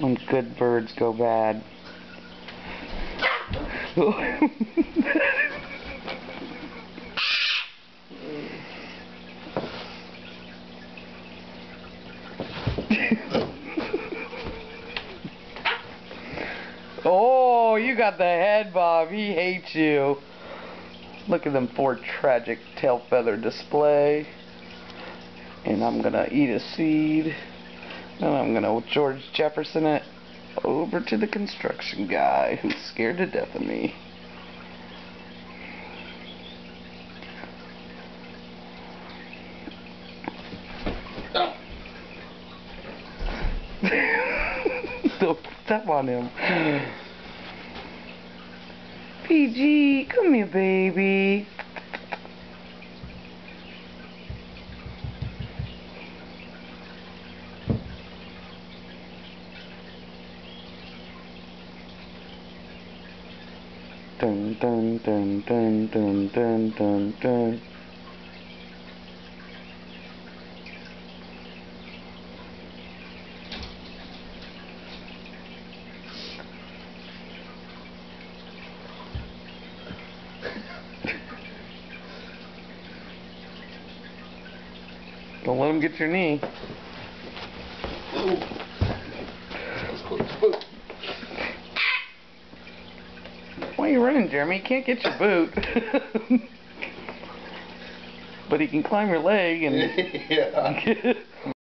when good birds go bad. Oh, you got the head bob. He hates you. Look at them four tragic tail feather display. And I'm gonna eat a seed. And I'm gonna George Jefferson it over to the construction guy who's scared to death of me. Don't step on him. PG, come here, baby. Dun dun dun dun dun dun dun dun. Don't let him get your knee. Ooh. That's close. Why are you running, Jeremy? You can't get your boot. But he can climb your leg and Yeah.